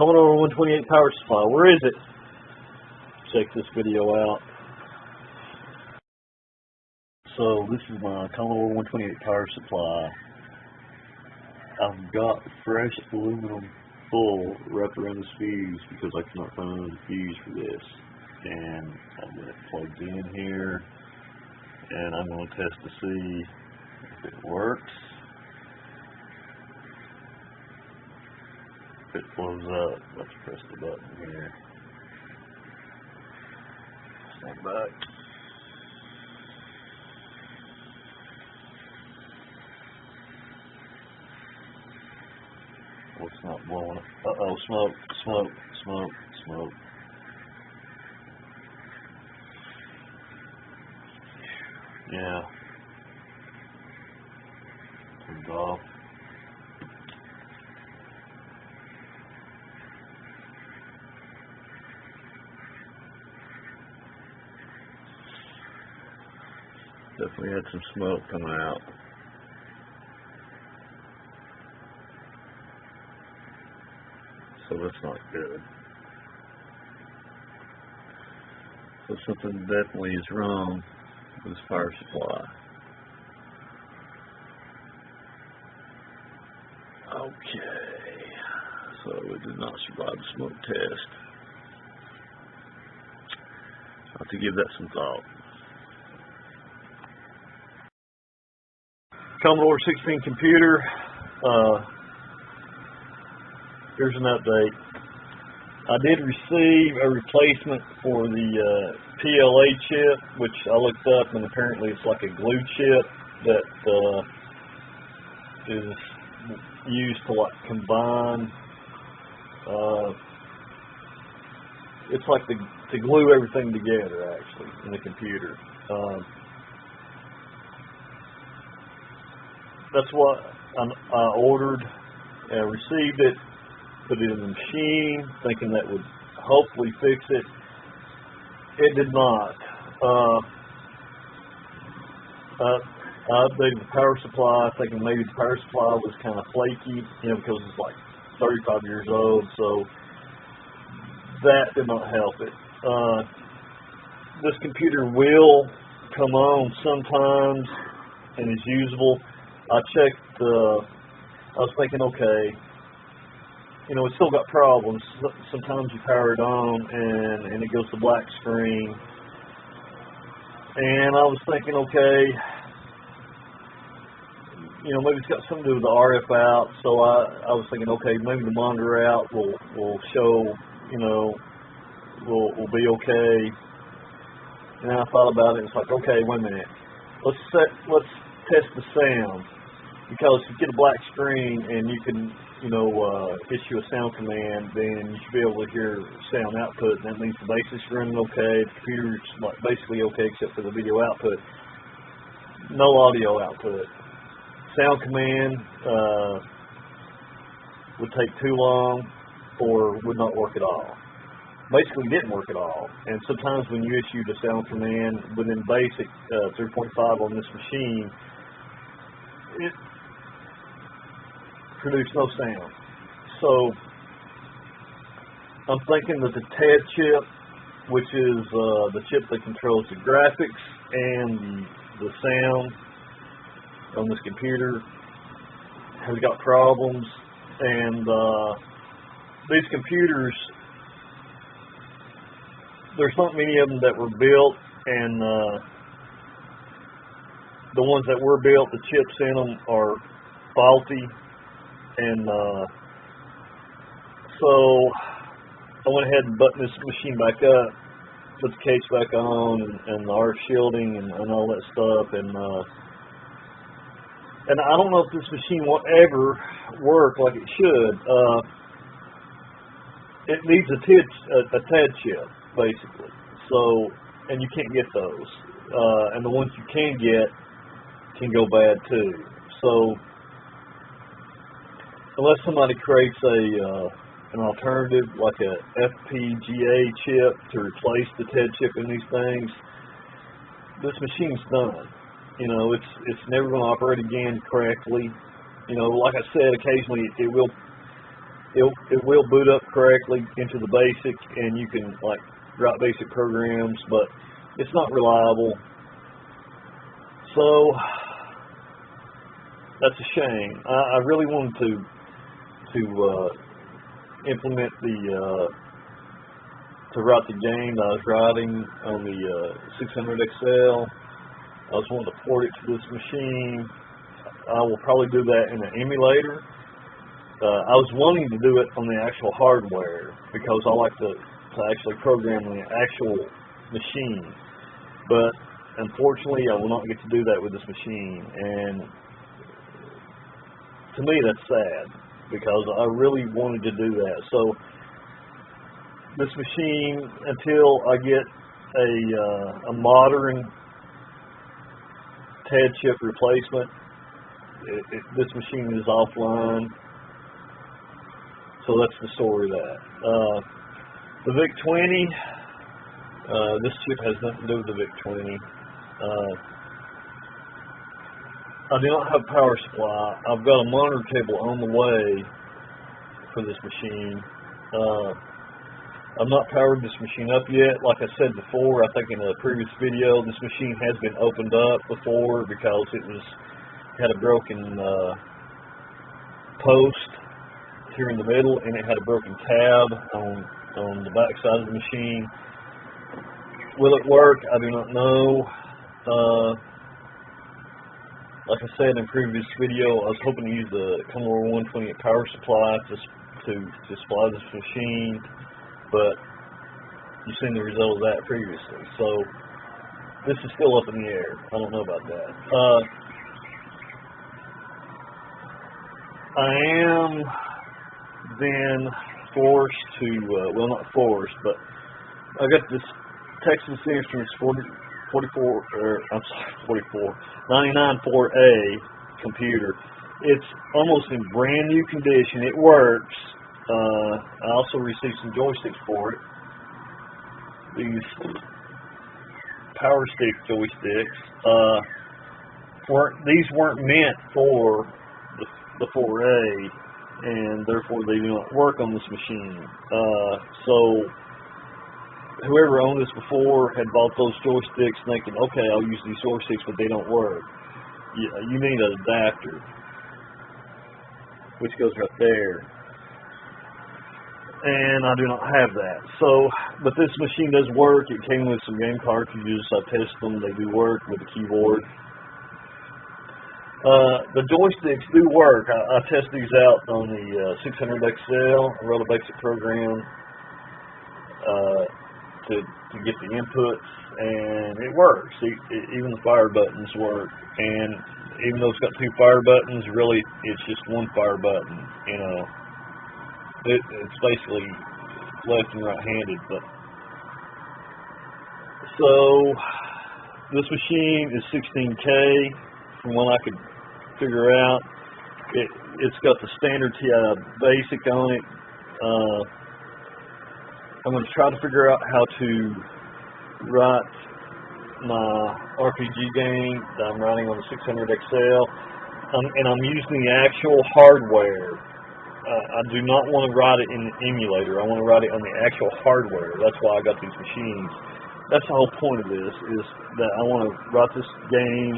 Commodore 128 power supply. Where is it? Check this video out. So this is my Commodore 128 power supply. I've got fresh aluminum full wrapped around this fuse because I cannot find a fuse for this. And I'm going to plug in here, and I'm going to test to see if it works. If it blows up, let's press the button here. Stand back. Well, it's not blowing up. Uh-oh, smoke, smoke, smoke, smoke. Yeah. Turned off. Definitely had some smoke coming out. So that's not good. So something definitely is wrong with this power supply. Okay. So it did not survive the smoke test. I'll have to give that some thought. Commodore 16 computer. Here's an update. I did receive a replacement for the PLA chip, which I looked up, and apparently it's like a glue chip that is used to like combine. It's like to glue everything together, actually, in the computer. That's what I ordered and received it. Put it in the machine, thinking that would hopefully fix it. It did not. I updated the power supply, thinking maybe the power supply was kind of flaky, because it's like 35 years old, so that did not help it. This computer will come on sometimes and is usable. I checked, I was thinking, okay, it's still got problems. Sometimes you power it on and it goes to black screen. And I was thinking, okay, maybe it's got something to do with the RF out. So I was thinking, okay, maybe the monitor out will show, will be okay. And I thought about it, and it's like, okay, wait a minute. Let's test the sound. Because if you get a black screen and you can, issue a sound command, then you should be able to hear sound output, and that means the bass is running okay, the computer's basically okay except for the video output. No audio output. Sound command would take too long or would not work at all. Basically didn't work at all. And sometimes when you issue the sound command within basic 3.5 on this machine, it produced no sound. So I'm thinking that the TAD chip, which is the chip that controls the graphics and the sound on this computer, has got problems. And these computers, there's not many of them that were built, and the ones that were built, the chips in them are faulty. And so I went ahead and buttoned this machine back up, put the case back on, and the RF shielding and all that stuff. And I don't know if this machine will ever work like it should. It needs a TAD chip, basically. So, and you can't get those. And the ones you can get can go bad too. So, unless somebody creates an alternative, like a FPGA chip to replace the TAD chip in these things, this machine's done. It's never going to operate again correctly. Like I said, occasionally it will it will boot up correctly into the basic, and you can like write basic programs, but it's not reliable. So that's a shame. I really wanted to implement to write the game that I was writing on the 600 XL. I was wanting to port it to this machine. I will probably do that in an emulator. I was wanting to do it on the actual hardware because I like to actually program the actual machine. But unfortunately, I will not get to do that with this machine. And to me, that's sad because I really wanted to do that. So this machine, until I get a modern TED chip replacement, this machine is offline. So that's the story of that. The VIC-20, this chip has nothing to do with the VIC-20. I do not have a power supply. I've got a monitor cable on the way for this machine. I've not powered this machine up yet. Like I said before, I think in a previous video, this machine has been opened up before because it had a broken post here in the middle, and it had a broken tab on the back side of the machine. Will it work? I do not know. Like I said in a previous video, I was hoping to use the Commodore 128 power supply to supply this machine, but you've seen the result of that previously. So this is still up in the air. I don't know about that. I am then forced to, well, not forced, but I got this Texas Instruments 99.4A computer. It's almost in brand new condition. It works. I also received some joysticks for it. These power stick joysticks. These weren't meant for the 4A, and therefore they do not work on this machine. So whoever owned this before had bought those joysticks thinking, okay, I'll use these joysticks, but they don't work. You need an adapter, which goes right there. And I do not have that. So, but this machine does work. It came with some game cartridges. I tested them. They do work with the keyboard. The joysticks do work. I tested these out on the 600 XL. I wrote a basic program to get the inputs, and it works. Even the fire buttons work. And even though it's got two fire buttons, really it's just one fire button. You know, it's basically left and right-handed. But so this machine is 16K from what I could figure out. It's got the standard TI basic on it. I'm going to try to figure out how to write my RPG game that I'm writing on the 600 XL, and I'm using the actual hardware. I do not want to write it in the emulator. I want to write it on the actual hardware. That's why I got these machines. That's the whole point of this, is that I want to write this game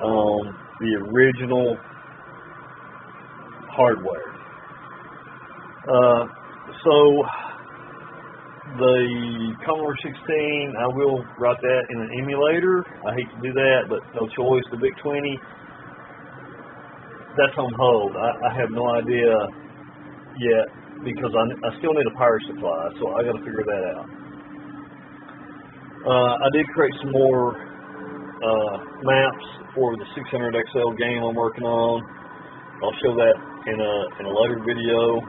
on the original hardware. So the Commodore 16, I will write that in an emulator. I hate to do that, but no choice. The VIC-20, that's on hold. I have no idea yet because I still need a power supply, so I got to figure that out. I did create some more maps for the 600 XL game I'm working on. I'll show that in a later video.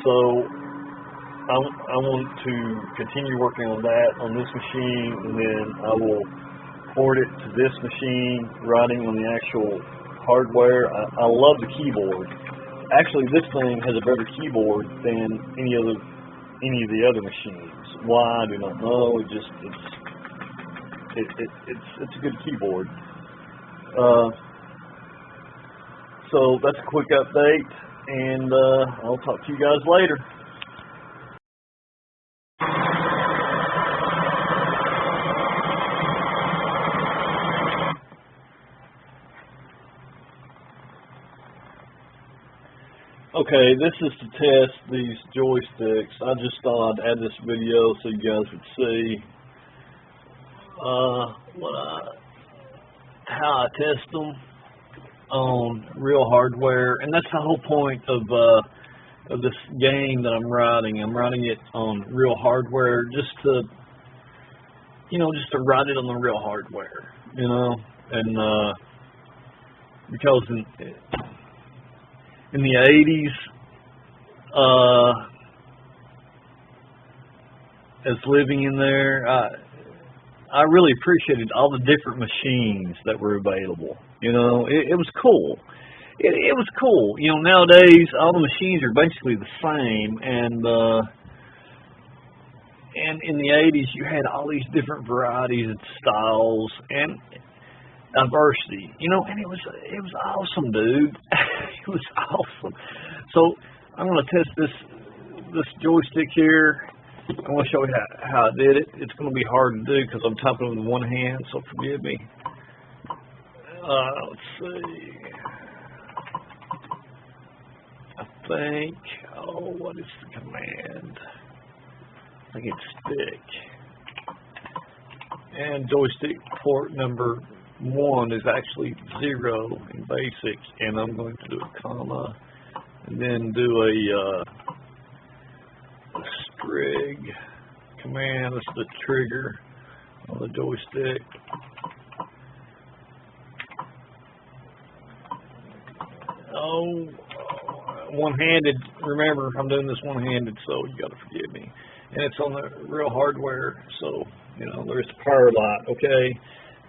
So I want to continue working on that on this machine, and then I will port it to this machine, writing on the actual hardware. I love the keyboard. Actually, this thing has a better keyboard than any of the other machines. Why, I do not know. It's a good keyboard. So that's a quick update, and I'll talk to you guys later. Okay, this is to test these joysticks. I just thought I'd add this video so you guys would see how I test them on real hardware, and that's the whole point of this game that I'm writing. I'm writing it on real hardware just to write it on the real hardware, and because in the 80s, as living in there, I really appreciated all the different machines that were available. It was cool. It was cool. Nowadays all the machines are basically the same, and in the 80s you had all these different varieties and styles and diversity, and it was awesome, dude. It was awesome. So I'm going to test this joystick here. I want to show you how I did it. It's going to be hard to do because I'm typing with one hand, so forgive me. Let's see. I think, what is the command? I think it's stick. And joystick port number 1 is actually 0 in BASIC, and I'm going to do a comma and then do a strig command. This is the trigger on the joystick. One-handed. Remember, I'm doing this one-handed, so you got to forgive me. And it's on the real hardware, so there's the power light. Okay.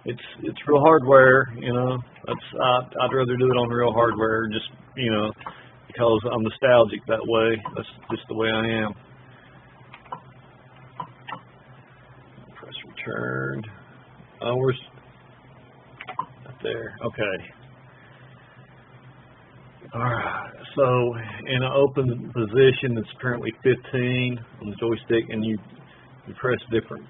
It's real hardware, I'd rather do it on real hardware, just because I'm nostalgic that way. That's just the way I am. Press return. Where's right there? Okay. All right. So in an open position, it's currently 15 on the joystick, and you press different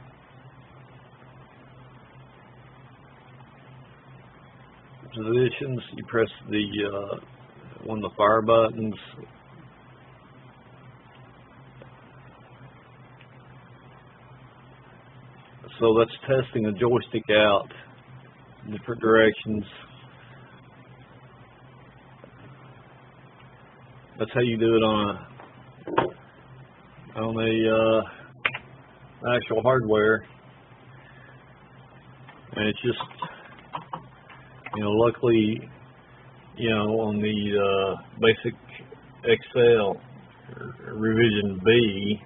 positions. You press the one of the fire buttons. So that's testing the joystick out in different directions. That's how you do it on a actual hardware, and it's just luckily on the basic Excel revision B,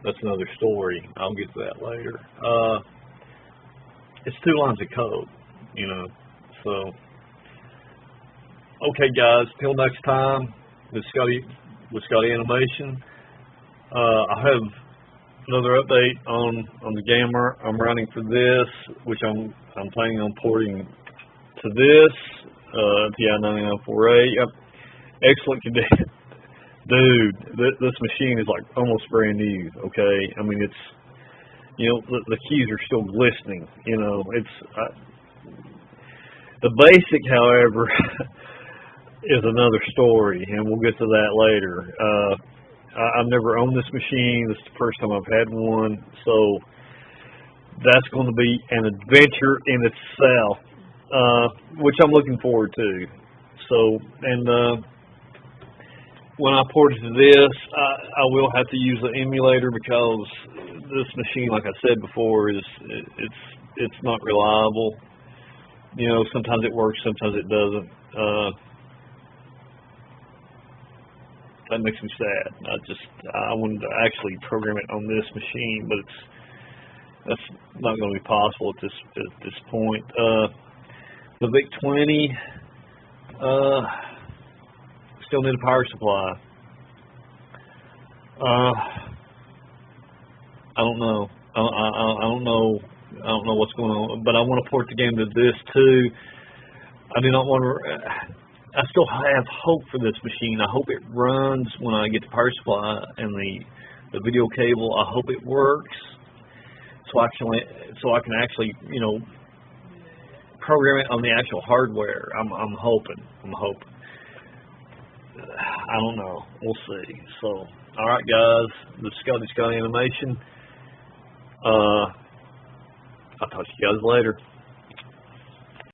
that's another story. I'll get to that later. It's 2 lines of code, so okay guys, till next time. With Scotty Animation. I have another update on the game I'm running for this, which I'm planning on porting to this TI 9948. Yep. Excellent condition, dude. This machine is like almost brand new. Okay, I mean it's the keys are still glistening. It's the basic, however. Is another story, and we'll get to that later. I've never owned this machine. This is the first time I've had one, so that's going to be an adventure in itself, which I'm looking forward to. So, and when I port it to this, I will have to use the emulator because this machine, like I said before, it's not reliable. Sometimes it works, sometimes it doesn't. That makes me sad. I wanted to actually program it on this machine, but that's not going to be possible at this point. The VIC-20 still need a power supply. I don't know. I don't know what's going on, but I want to port the game to this too. I do not want to. I still have hope for this machine. I hope it runs when I get the power supply and the video cable. I hope it works, so I can actually, you know, program it on the actual hardware. I'm hoping. I don't know. We'll see. So, all right, guys, the Scotty Scott Animation. I'll talk to you guys later.